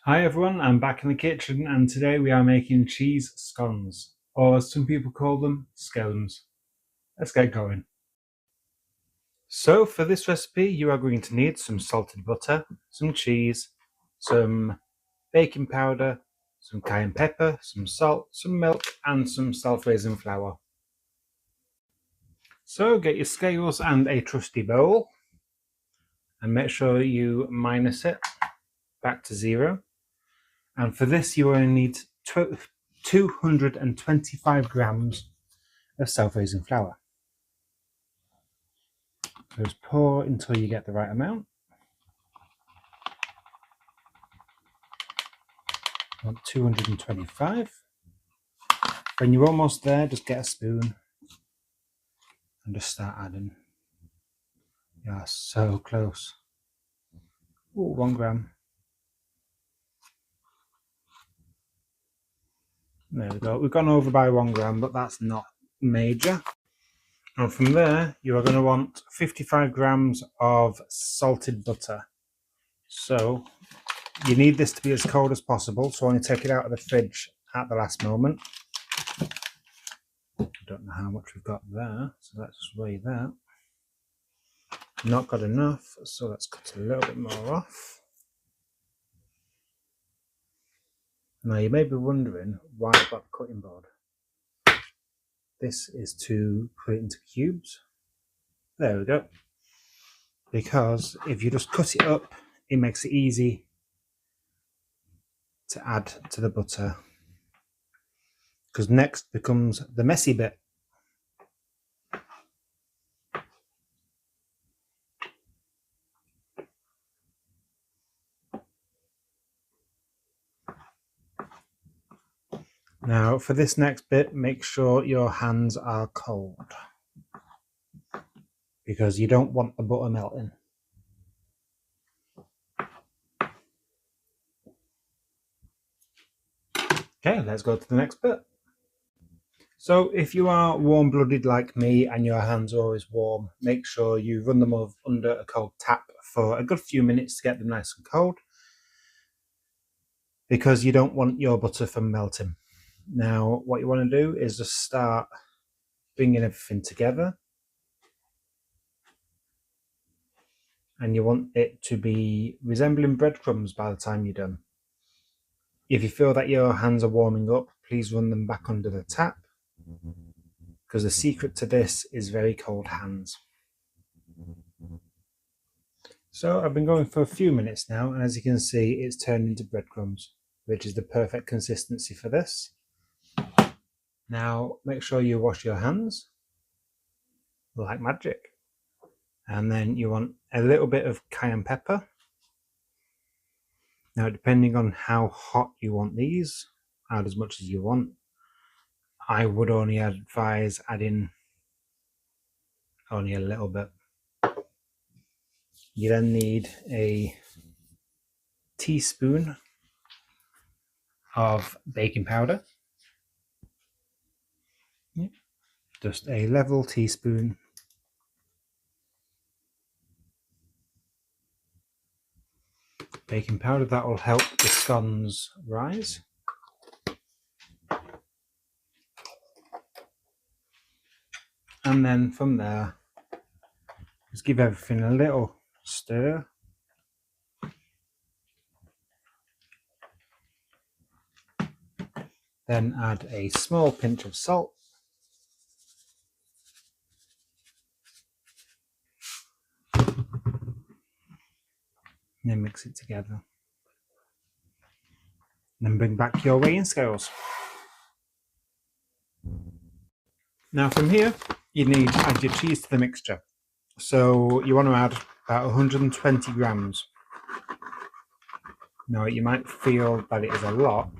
Hi everyone, I'm back in the kitchen and today we are making cheese scones, or as some people call them, scones. Let's get going. So for this recipe you are going to need some salted butter, some cheese, some baking powder, some cayenne pepper, some salt, some milk and some self-raising flour. So get your scales and a trusty bowl and make sure you minus it back to 0. And for this you only need 225 grams of self-raising flour. So just pour until you get the right amount. I want 225. When you're almost there, just get a spoon and just start adding. You are so close. Ooh, 1 gram. There we go. We've gone over by 1 gram, but that's not major. And from there, you are going to want 55 grams of salted butter. So you need this to be as cold as possible, so only take it out of the fridge at the last moment. I don't know how much we've got there, so let's just weigh that. Not got enough, so let's cut a little bit more off. Now you may be wondering why I've got a cutting board. This is to put it into cubes. There we go. Because if you just cut it up, it makes it easy to add to the butter. Because next becomes the messy bit. Now for this next bit, make sure your hands are cold, because you don't want the butter melting. Okay, let's go to the next bit. So if you are warm-blooded like me and your hands are always warm, make sure you run them under a cold tap for a good few minutes to get them nice and cold, because you don't want your butter from melting. Now what you want to do is just start bringing everything together, and you want it to be resembling breadcrumbs by the time you're done. If you feel that your hands are warming up, please run them back under the tap, because the secret to this is very cold hands. So I've been going for a few minutes now, and as you can see, it's turned into breadcrumbs, which is the perfect consistency for this. Now make sure you wash your hands like magic, and then you want a little bit of cayenne pepper. Now depending on how hot you want these, add as much as you want. I would only advise adding only a little bit. You then need a teaspoon of baking powder. Just a level teaspoon. Baking powder, that will help the scones rise. And then from there, just give everything a little stir. Then add a small pinch of salt. And then mix it together. Then bring back your weighing scales. Now from here, you need to add your cheese to the mixture. So you want to add about 120 grams. Now you might feel that it is a lot,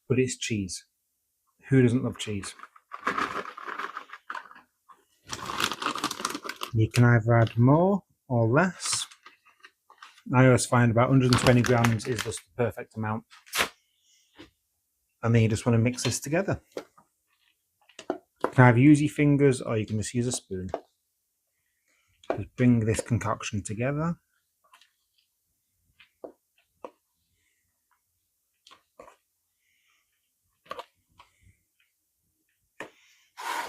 but it's cheese. Who doesn't love cheese? You can either add more or less. I always find about 120 grams is just the perfect amount. And then you just want to mix this together. You can either use your fingers or you can just use a spoon. Just bring this concoction together.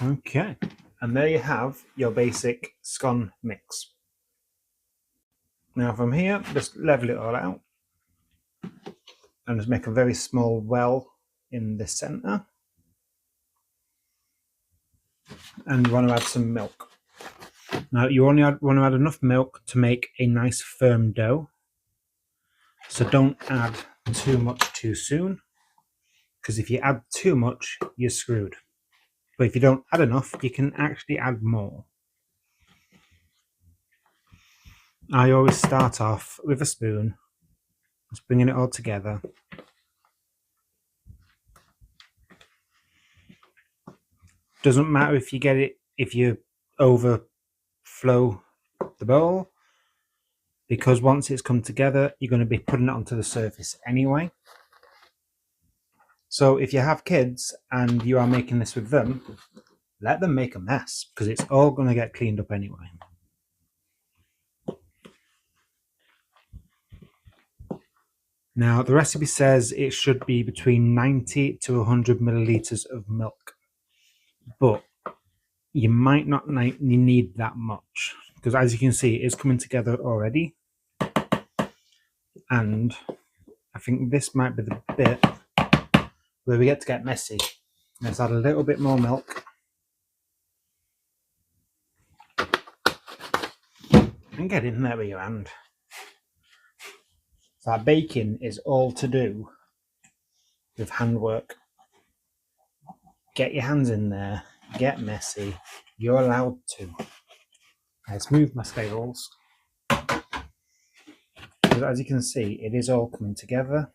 Okay, and there you have your basic scone mix. Now from here, just level it all out and just make a very small well in the center. And you want to add some milk. Now you only want to add enough milk to make a nice firm dough. So don't add too much too soon, because if you add too much, you're screwed. But if you don't add enough, you can actually add more. I always start off with a spoon, just bringing it all together. Doesn't matter if you get it, if you overflow the bowl, because once it's come together, you're going to be putting it onto the surface anyway. So if you have kids and you are making this with them, let them make a mess, because it's all going to get cleaned up anyway. Now, the recipe says it should be between 90 to 100 milliliters of milk, but you might not need that much, because as you can see, it's coming together already. And I think this might be the bit where we get messy. Let's add a little bit more milk. And get in there with your hand. That baking is all to do with handwork. Get your hands in there, get messy. You're allowed to. Let's move my scales. As you can see, it is all coming together.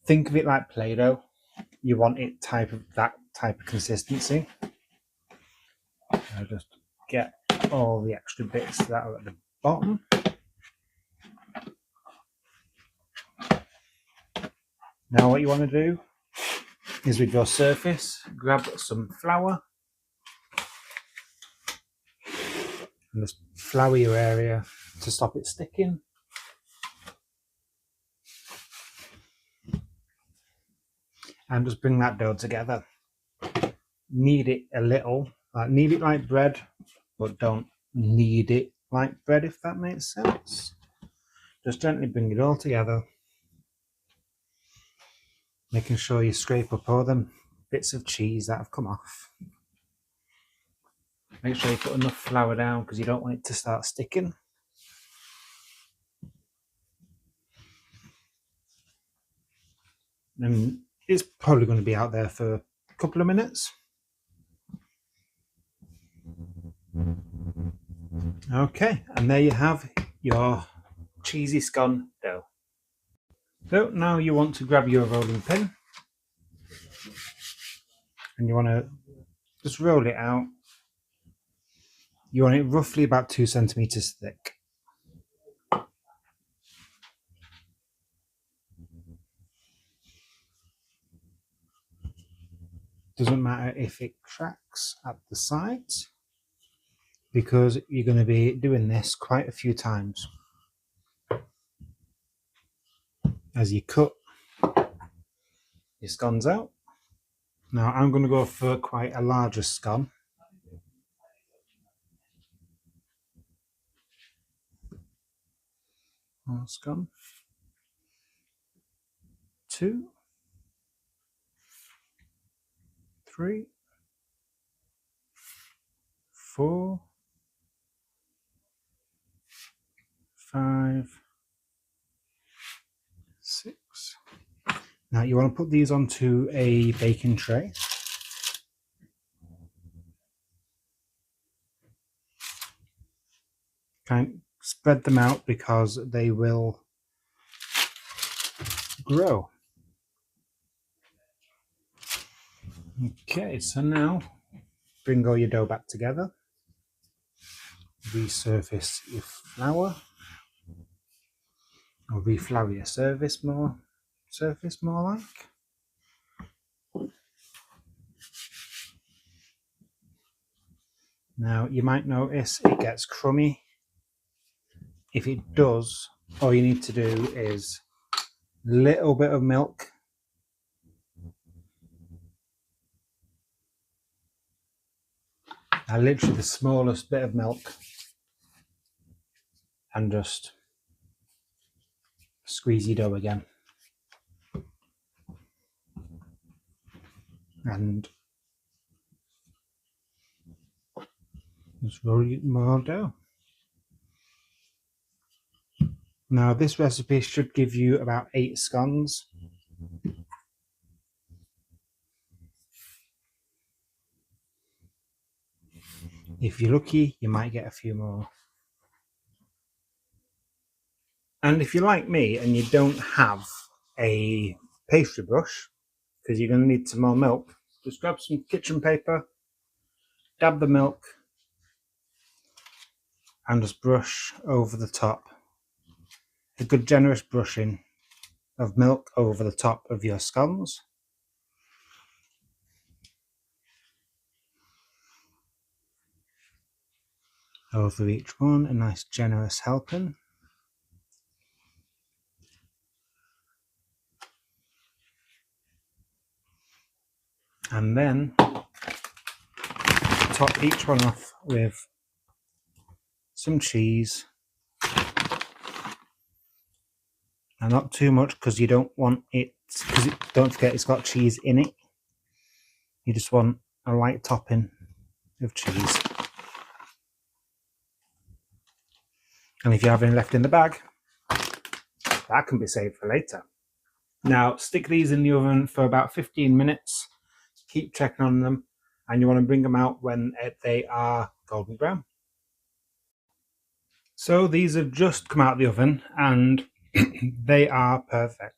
Think of it like Play-Doh. You want it that type of consistency. I'll just get all the extra bits that are at the bottom. Now what you want to do is, with your surface, grab some flour and just flour your area to stop it sticking. And just bring that dough together. Knead it a little, knead it like bread, but don't knead it like bread, if that makes sense. Just gently bring it all together, making sure you scrape up all them bits of cheese that have come off. Make sure you put enough flour down, because you don't want it to start sticking. And it's probably going to be out there for a couple of minutes. Okay, and there you have your cheesy scone dough. So now you want to grab your rolling pin and you want to just roll it out. You want it roughly about 2 centimeters thick. Doesn't matter if it cracks at the sides, because you're going to be doing this quite a few times as you cut your scones out. Now I'm going to go for quite a larger scone. One scone, 2, 3, 4, 5, 6. Now you want to put these onto a baking tray. Kind of spread them out, because they will grow. Okay, so now bring all your dough back together. Resurface your flour, or reflour your surface more like. Now you might notice it gets crummy. If it does, all you need to do is a little bit of milk, literally the smallest bit of milk and just squeeze your dough again. And just roll more dough. Now this recipe should give you about 8 scones. If you're lucky, you might get a few more. And if you're like me and you don't have a pastry brush, because you're going to need some more milk, just grab some kitchen paper, dab the milk, and just brush over the top. A good generous brushing of milk over the top of your scones. Over each one, a nice generous helping. And then top each one off with some cheese. And not too much, because you don't want it, because don't forget it's got cheese in it. You just want a light topping of cheese. And if you have any left in the bag, that can be saved for later. Now stick these in the oven for about 15 minutes. Keep checking on them, and you want to bring them out when they are golden brown. So these have just come out of the oven and they are perfect.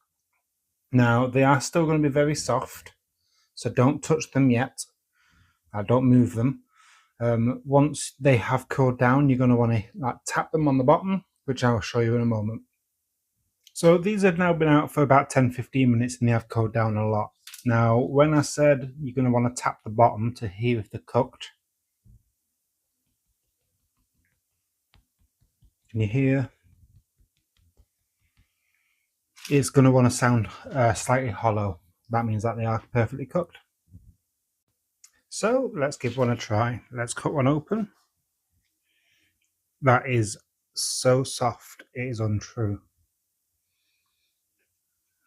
Now they are still going to be very soft, so don't touch them yet. Don't move them. Once they have cooled down, you're going to want to tap them on the bottom, which I'll show you in a moment. So these have now been out for about 10-15 minutes and they have cooled down a lot. Now when I said you're going to want to tap the bottom to hear if they're cooked, can you hear? It's going to want to sound slightly hollow. That means that they are perfectly cooked. So let's give one a try. Let's cut one open. That is so soft, it is untrue.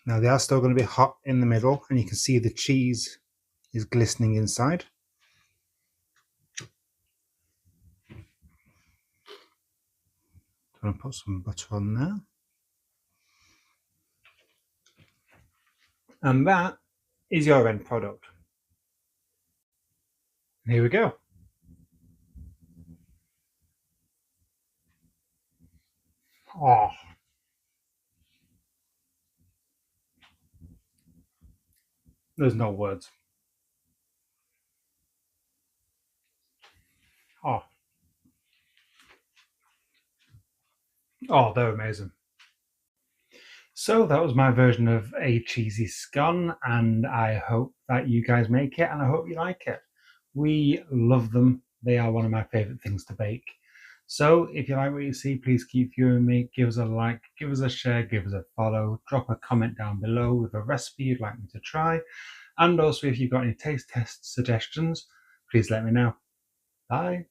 Now they are still going to be hot in the middle, and you can see the cheese is glistening inside. I'm going to put some butter on there. And that is your end product. Here we go. Oh. There's no words. Oh. Oh, they're amazing. So that was my version of a cheesy scone, and I hope that you guys make it, and I hope you like it. We love them. They are one of my favourite things to bake. So if you like what you see, please keep viewing me. Give us a like, give us a share, give us a follow, drop a comment down below with a recipe you'd like me to try. And also if you've got any taste test suggestions, please let me know. Bye.